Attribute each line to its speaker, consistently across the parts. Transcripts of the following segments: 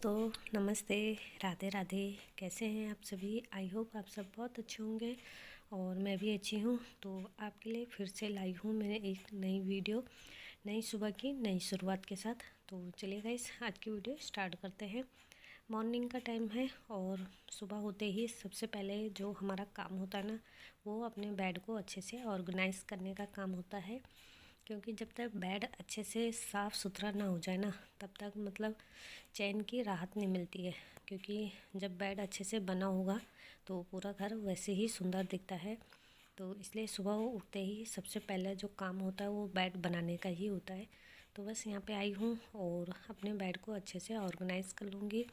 Speaker 1: दोस्तों नमस्ते, राधे राधे। कैसे हैं आप सभी? आई होप आप सब बहुत अच्छे होंगे और मैं भी अच्छी हूँ। तो आपके लिए फिर से लाई हूँ मैंने एक नई वीडियो, नई सुबह की नई शुरुआत के साथ। तो चलिए गाइस, आज की वीडियो स्टार्ट करते हैं। मॉर्निंग का टाइम है और सुबह होते ही सबसे पहले जो हमारा काम होता है ना, वो अपने बेड को अच्छे से ऑर्गेनाइज़ करने का काम होता है। क्योंकि जब तक बेड अच्छे से साफ़ सुथरा ना हो जाए ना, तब तक मतलब चैन की राहत नहीं मिलती है। क्योंकि जब बेड अच्छे से बना होगा तो पूरा घर वैसे ही सुंदर दिखता है। तो इसलिए सुबह उठते ही सबसे पहले जो काम होता है वो बेड बनाने का ही होता है। तो बस यहाँ पे आई हूँ और अपने बेड को अच्छे से ऑर्गेनाइज़ कर लूँगी।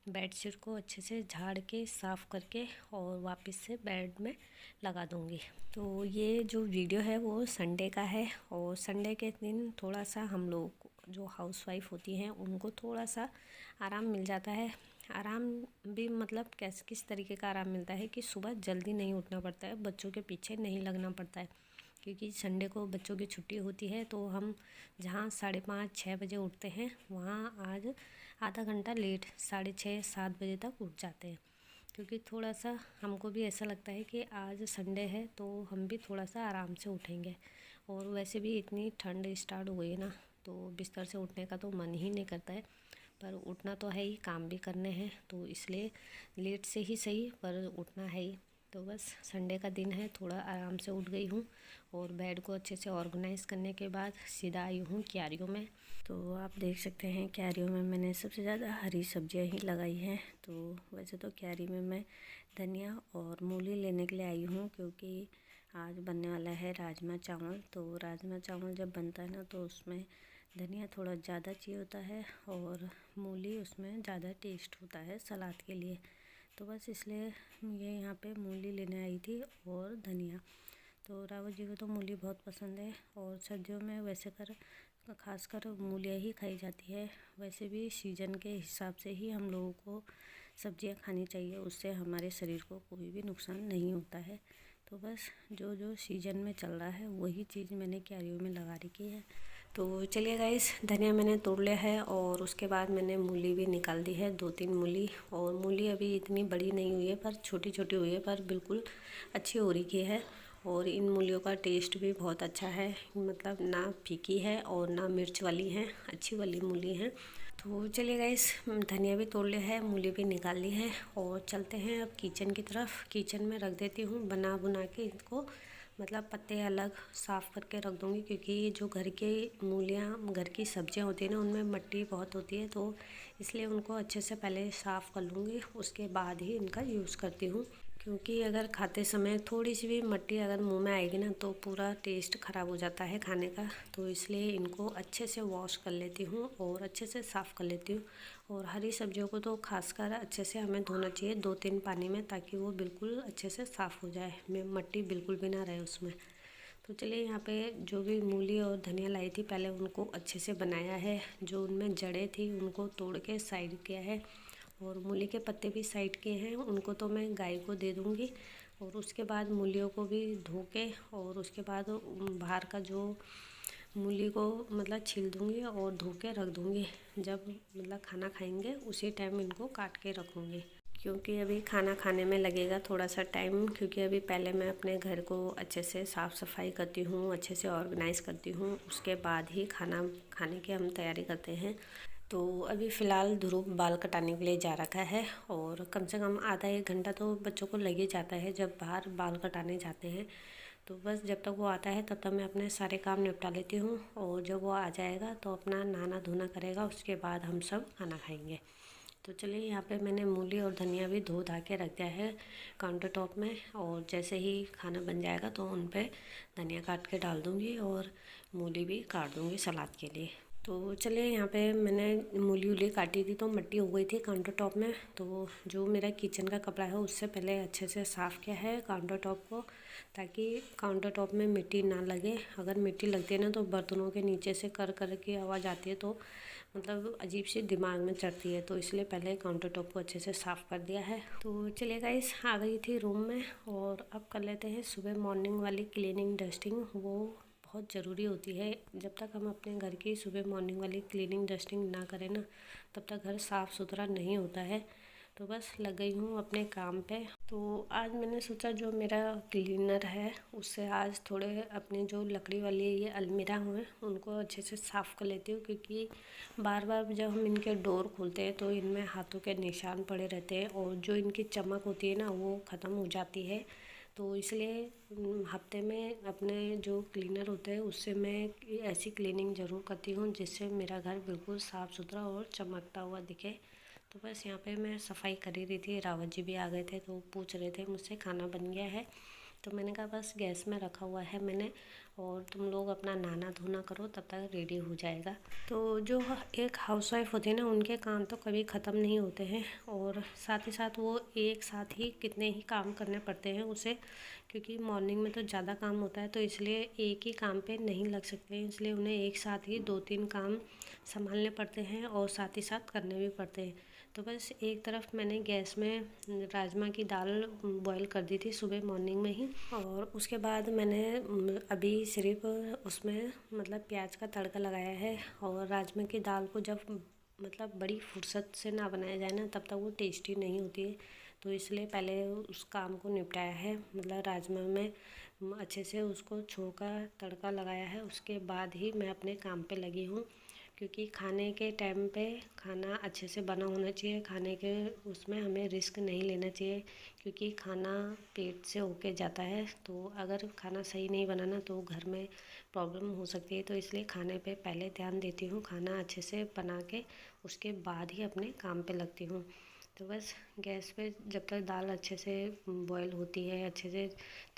Speaker 1: बेडशीट को अच्छे से झाड़ के साफ़ करके और वापस से बेड में लगा दूँगी। तो ये जो वीडियो है वो संडे का है और संडे के दिन थोड़ा सा हम लोग जो हाउसवाइफ होती हैं उनको थोड़ा सा आराम मिल जाता है। आराम भी मतलब किस तरीके का आराम मिलता है कि सुबह जल्दी नहीं उठना पड़ता है, बच्चों के पीछे नहीं लगना पड़ता है। क्योंकि संडे को बच्चों की छुट्टी होती है तो हम जहाँ 5:30-6 बजे उठते हैं वहाँ आज आधा घंटा लेट 6:30-7 बजे तक उठ जाते हैं। क्योंकि थोड़ा सा हमको भी ऐसा लगता है कि आज संडे है तो हम भी थोड़ा सा आराम से उठेंगे। और वैसे भी इतनी ठंड स्टार्ट हो गई है ना, तो बिस्तर से उठने का तो मन ही नहीं करता है। पर उठना तो है ही, काम भी करने हैं, तो इसलिए लेट से ही सही पर उठना है ही। तो बस संडे का दिन है, थोड़ा आराम से उठ गई हूँ और बेड को अच्छे से ऑर्गेनाइज़ करने के बाद सीधा आई हूँ क्यारियों में। तो आप देख सकते हैं क्यारियों में मैंने सबसे ज़्यादा हरी सब्जियां ही लगाई हैं। तो वैसे तो क्यारी में मैं धनिया और मूली लेने के लिए आई हूँ, क्योंकि आज बनने वाला है राजमा चावल। तो राजमा चावल जब बनता है ना तो उसमें धनिया थोड़ा ज़्यादा चाहिए होता है और मूली उसमें ज़्यादा टेस्ट होता है सलाद के लिए। तो बस इसलिए ये यहाँ पे मूली लेने आई थी और धनिया। तो रावत जी को तो मूली बहुत पसंद है और सर्दियों में वैसे खासकर मूलियाँ ही खाई जाती है। वैसे भी सीजन के हिसाब से ही हम लोगों को सब्जियां खानी चाहिए, उससे हमारे शरीर को कोई भी नुकसान नहीं होता है। तो बस जो जो सीजन में चल रहा है वही चीज़ मैंने क्यारियों में लगा रखी है। तो चलिए गाइस, धनिया मैंने तोड़ लिया है और उसके बाद मैंने मूली भी निकाल दी है, 2-3 मूली। और मूली अभी इतनी बड़ी नहीं हुई है पर छोटी छोटी हुई है, पर बिल्कुल अच्छी हो रही है। और इन मूलियों का टेस्ट भी बहुत अच्छा है, मतलब ना फीकी है और ना मिर्च वाली है, अच्छी वाली मूली हैं। तो चलिए गाइस, धनिया भी तोड़ लिया है, मूली भी निकाल ली है और चलते हैं अब किचन की तरफ। किचन में रख देती हूँ बना बुना के इनको, मतलब पत्ते अलग साफ़ करके रख दूँगी। क्योंकि ये जो घर के मूलियाँ, घर की सब्जियाँ होती हैं ना, उनमें मिट्टी बहुत होती है, तो इसलिए उनको अच्छे से पहले साफ़ कर लूँगी, उसके बाद ही इनका यूज़ करती हूँ। क्योंकि अगर खाते समय थोड़ी सी भी मिट्टी अगर मुंह में आएगी ना तो पूरा टेस्ट ख़राब हो जाता है खाने का। तो इसलिए इनको अच्छे से वॉश कर लेती हूँ और अच्छे से साफ़ कर लेती हूँ। और हरी सब्जियों को तो खासकर अच्छे से हमें धोना चाहिए 2-3 पानी में, ताकि वो बिल्कुल अच्छे से साफ़ हो जाए, मिट्टी बिल्कुल भी ना रहे उसमें। तो चलिए, यहाँ पे जो भी मूली और धनिया लाई थी पहले उनको अच्छे से बनाया है। जो उनमें जड़ें थी उनको तोड़ के साइड किया है और मूली के पत्ते भी साइड किए हैं, उनको तो मैं गाय को दे दूँगी। और उसके बाद मूलियों को भी धो के और उसके बाद बाहर का जो मूली को मतलब छील दूँगी और धो के रख दूँगी। जब मतलब खाना खाएंगे उसी टाइम इनको काट के रखूँगी, क्योंकि अभी खाना खाने में लगेगा थोड़ा सा टाइम। क्योंकि अभी पहले मैं अपने घर को अच्छे से साफ़ सफाई करती हूँ, अच्छे से ऑर्गेनाइज़ करती हूँ, उसके बाद ही खाना खाने की हम तैयारी करते हैं। तो अभी फ़िलहाल ध्रुव बाल कटाने के लिए जा रखा है और कम से कम आधा 1 घंटा तो बच्चों को लग ही जाता है जब बाहर बाल कटाने जाते हैं। तो बस जब तक वो आता है तब तक मैं अपने सारे काम निपटा लेती हूँ और जब वो आ जाएगा तो अपना नहाना धोना करेगा, उसके बाद हम सब खाना खाएंगे। तो चलिए, यहाँ पे मैंने मूली और धनिया भी धो धा के रख दिया है काउंटर टॉप में। और जैसे ही खाना बन जाएगा तो उन पे धनिया काट के डाल दूँगी और मूली भी काट दूँगी सलाद के लिए। तो चलिए, यहाँ पे मैंने मूली वूली काटी थी तो मिट्टी हो गई थी काउंटर टॉप में। तो जो मेरा किचन का कपड़ा है उससे पहले अच्छे से साफ़ किया है काउंटर टॉप को, ताकि काउंटर टॉप में मिट्टी ना लगे। अगर मिट्टी लगती है ना तो बर्तनों के नीचे से कर कर की आवाज़ आती है, तो मतलब अजीब सी दिमाग में चढ़ती है। तो इसलिए पहले काउंटर टॉप को अच्छे से साफ़ कर दिया है। तो चलिए गाइस, आ गई थी रूम में और अब कर लेते हैं सुबह मॉर्निंग वाली क्लीनिंग डस्टिंग। वो बहुत ज़रूरी होती है। जब तक हम अपने घर की सुबह मॉर्निंग वाली क्लीनिंग डस्टिंग ना करें ना, तब तक घर साफ़ सुथरा नहीं होता है। तो बस लग गई हूँ अपने काम पे। तो आज मैंने सोचा जो मेरा क्लीनर है उससे आज थोड़े अपने जो लकड़ी वाली ये अलमीरा हुए उनको अच्छे से साफ़ कर लेती हूँ, क्योंकि बार बार जब हम इनके डोर खोलते हैं तो इनमें हाथों के निशान पड़े रहते हैं और जो इनकी चमक होती है ना वो ख़त्म हो जाती है। तो इसलिए हफ्ते में अपने जो क्लीनर होते हैं उससे मैं ऐसी क्लीनिंग ज़रूर करती हूँ जिससे मेरा घर बिल्कुल साफ़ सुथरा और चमकता हुआ दिखे। तो बस यहाँ पे मैं सफाई कर ही रही थी, रावत जी भी आ गए थे तो पूछ रहे थे मुझसे खाना बन गया है। तो मैंने कहा बस गैस में रखा हुआ है मैंने, और तुम लोग अपना नहाना धोना करो तब तक रेडी हो जाएगा। तो जो एक हाउसवाइफ होती है ना उनके काम तो कभी ख़त्म नहीं होते हैं, और साथ ही साथ वो एक साथ ही कितने ही काम करने पड़ते हैं उसे, क्योंकि मॉर्निंग में तो ज़्यादा काम होता है तो इसलिए एक ही काम पे नहीं लग सकते हैं, इसलिए उन्हें एक साथ ही 2-3 काम संभालने पड़ते हैं और साथ ही साथ करने भी पड़ते हैं। तो बस एक तरफ मैंने गैस में राजमा की दाल बॉईल कर दी थी सुबह मॉर्निंग में ही, और उसके बाद मैंने अभी सिर्फ उसमें मतलब प्याज का तड़का लगाया है। और राजमा की दाल को जब मतलब बड़ी फुर्सत से ना बनाया जाए ना तब तक वो टेस्टी नहीं होती है, तो इसलिए पहले उस काम को निपटाया है। मतलब राजमा में अच्छे से उसको छोंका तड़का लगाया है, उसके बाद ही मैं अपने काम पे लगी हूँ, क्योंकि खाने के टाइम पे खाना अच्छे से बना होना चाहिए। खाने के उसमें हमें रिस्क नहीं लेना चाहिए, क्योंकि खाना पेट से होके जाता है, तो अगर खाना सही नहीं बना ना तो घर में प्रॉब्लम हो सकती है। तो इसलिए खाने पे पहले ध्यान देती हूँ, खाना अच्छे से बना के उसके बाद ही अपने काम पे लगती हूँ। तो बस गैस पे जब तक दाल अच्छे से बॉईल होती है, अच्छे से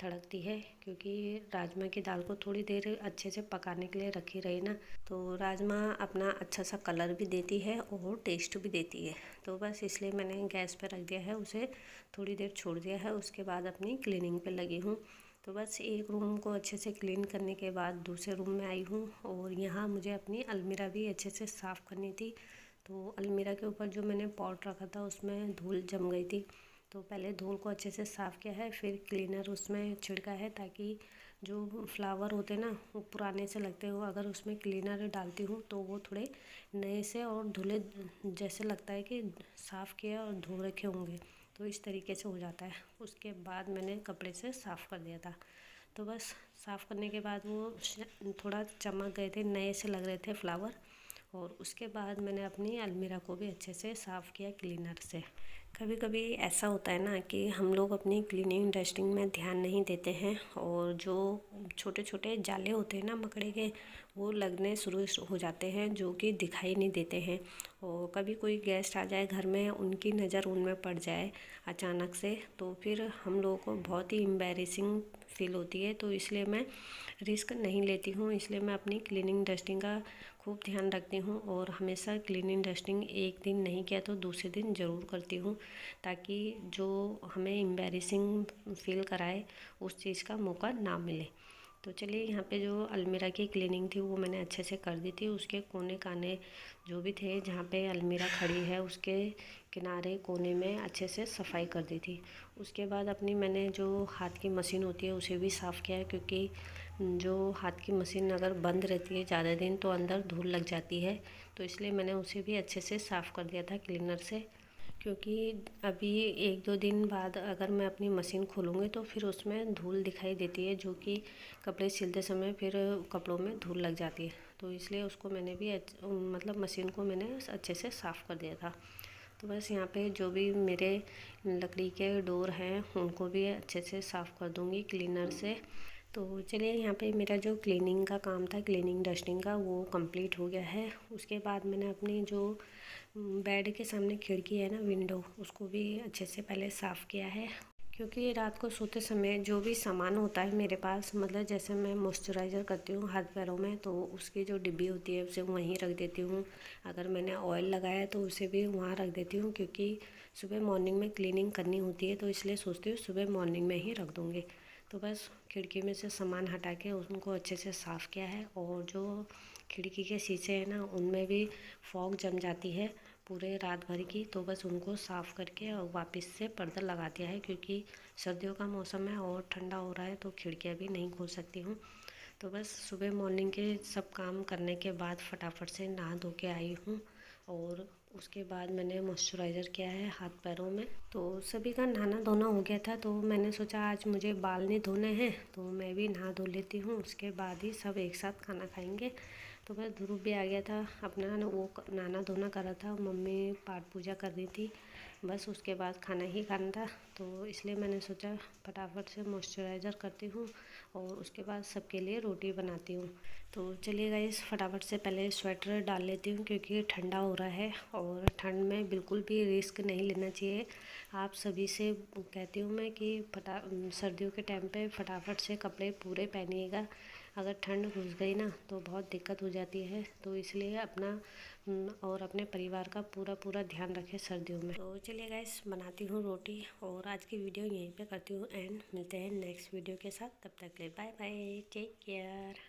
Speaker 1: तड़कती है, क्योंकि राजमा की दाल को थोड़ी देर अच्छे से पकाने के लिए रखी रही ना तो राजमा अपना अच्छा सा कलर भी देती है और टेस्ट भी देती है। तो बस इसलिए मैंने गैस पे रख दिया है, उसे थोड़ी देर छोड़ दिया है, उसके बाद अपनी क्लीनिंग पे लगी हूँ। तो बस एक रूम को अच्छे से क्लीन करने के बाद दूसरे रूम में आई हूँ, और यहाँ मुझे अपनी अलमीरा भी अच्छे से साफ़ करनी थी। तो अलमीरा के ऊपर जो मैंने पॉट रखा था उसमें धूल जम गई थी, तो पहले धूल को अच्छे से साफ़ किया है, फिर क्लीनर उसमें छिड़का है, ताकि जो फ्लावर होते हैं ना वो पुराने से लगते हो, अगर उसमें क्लीनर डालती हूँ तो वो थोड़े नए से और धुले जैसे लगता है कि साफ़ किया और धो रखे होंगे, तो इस तरीके से हो जाता है। उसके बाद मैंने कपड़े से साफ़ कर दिया था। तो बस साफ़ करने के बाद वो थोड़ा चमक गए थे, नए से लग रहे थे फ्लावर, और उसके बाद मैंने अपनी अलमीरा को भी अच्छे से साफ़ किया क्लीनर से। कभी कभी ऐसा होता है ना कि हम लोग अपनी क्लीनिंग डस्टिंग में ध्यान नहीं देते हैं, और जो छोटे छोटे जाले होते हैं ना मकड़े के वो लगने शुरू हो जाते हैं, जो कि दिखाई नहीं देते हैं। और कभी कोई गेस्ट आ जाए घर में, उनकी नज़र उनमें पड़ जाए अचानक से, तो फिर हम लोगों को बहुत ही एम्बैरेसिंग फील होती है। तो इसलिए मैं रिस्क नहीं लेती हूँ, इसलिए मैं अपनी क्लीनिंग डस्टिंग का खूब ध्यान रखती हूँ, और हमेशा क्लीनिंग डस्टिंग एक दिन नहीं किया तो दूसरे दिन ज़रूर करती हूँ, ताकि जो हमें एम्बैरेसिंग फील कराए उस चीज़ का मौका ना मिले। तो चलिए यहाँ पे जो अलमीरा की क्लीनिंग थी वो मैंने अच्छे से कर दी थी। उसके कोने काने जो भी थे जहाँ पे अलमीरा खड़ी है उसके किनारे कोने में अच्छे से सफाई कर दी थी। उसके बाद अपनी मैंने जो हाथ की मशीन होती है उसे भी साफ़ किया है, क्योंकि जो हाथ की मशीन अगर बंद रहती है ज़्यादा दिन तो अंदर धूल लग जाती है, तो इसलिए मैंने उसे भी अच्छे से साफ़ कर दिया था क्लीनर से। क्योंकि अभी 1-2 दिन बाद अगर मैं अपनी मशीन खोलूँगी तो फिर उसमें धूल दिखाई देती है, जो कि कपड़े सिलते समय फिर कपड़ों में धूल लग जाती है, तो इसलिए उसको मैंने भी मतलब मशीन को मैंने अच्छे से साफ़ कर दिया था। तो बस यहाँ पे जो भी मेरे लकड़ी के डोर हैं उनको भी अच्छे से साफ़ कर दूँगी क्लीनर से। तो चलिए यहाँ पे मेरा जो क्लीनिंग का काम था, क्लीनिंग डस्टिंग का, वो कंप्लीट हो गया है। उसके बाद मैंने अपनी जो बेड के सामने खिड़की है ना, विंडो, उसको भी अच्छे से पहले साफ़ किया है, क्योंकि रात को सोते समय जो भी सामान होता है मेरे पास, मतलब जैसे मैं मॉइस्चराइज़र करती हूँ हाथ पैरों में तो उसकी जो डिब्बी होती है उसे वहीं रख देती हूँ। अगर मैंने ऑयल लगाया तो उसे भी वहाँ रख देती हूँ, क्योंकि सुबह मॉर्निंग में क्लीनिंग करनी होती है, तो इसलिए सोचती हूँ सुबह मॉर्निंग में ही रख दूँगी। तो बस खिड़की में से सामान हटा के उनको अच्छे से साफ़ किया है, और जो खिड़की के शीशे हैं ना उनमें भी फॉग जम जाती है पूरे रात भर की, तो बस उनको साफ़ करके और वापस से पर्दा लगा दिया है, क्योंकि सर्दियों का मौसम है और ठंडा हो रहा है तो खिड़कियाँ भी नहीं खोल सकती हूँ। तो बस सुबह मॉर्निंग के सब काम करने के बाद फटाफट से नहा धो के आई हूँ, और उसके बाद मैंने मॉइस्चराइज़र किया है हाथ पैरों में। तो सभी का नहाना धोना हो गया था, तो मैंने सोचा आज मुझे बाल नहीं धोने हैं तो मैं भी नहा धो लेती हूँ, उसके बाद ही सब एक साथ खाना खाएंगे। तो बस ध्रुव भी आ गया था, अपना वो नहाना धोना कर रहा था, मम्मी पाठ पूजा कर रही थी, बस उसके बाद खाना ही खाना था। तो इसलिए मैंने सोचा फटाफट से मॉइस्चराइज़र करती हूँ और उसके बाद सबके लिए रोटी बनाती हूँ। तो चलिए गाइस, फटाफट से पहले स्वेटर डाल लेती हूँ क्योंकि ठंडा हो रहा है और ठंड में बिल्कुल भी रिस्क नहीं लेना चाहिए। आप सभी से कहती हूँ मैं कि सर्दियों के टाइम पे फटाफट से कपड़े पूरे पहनिएगा। अगर ठंड घुस गई ना तो बहुत दिक्कत हो जाती है, तो इसलिए अपना और अपने परिवार का पूरा ध्यान रखें सर्दियों में। तो चलिए गाइस, बनाती हूँ रोटी और आज की वीडियो यहीं पे करती हूँ एंड। मिलते हैं नेक्स्ट वीडियो के साथ, तब तक के लिए बाय बाय, टेक केयर।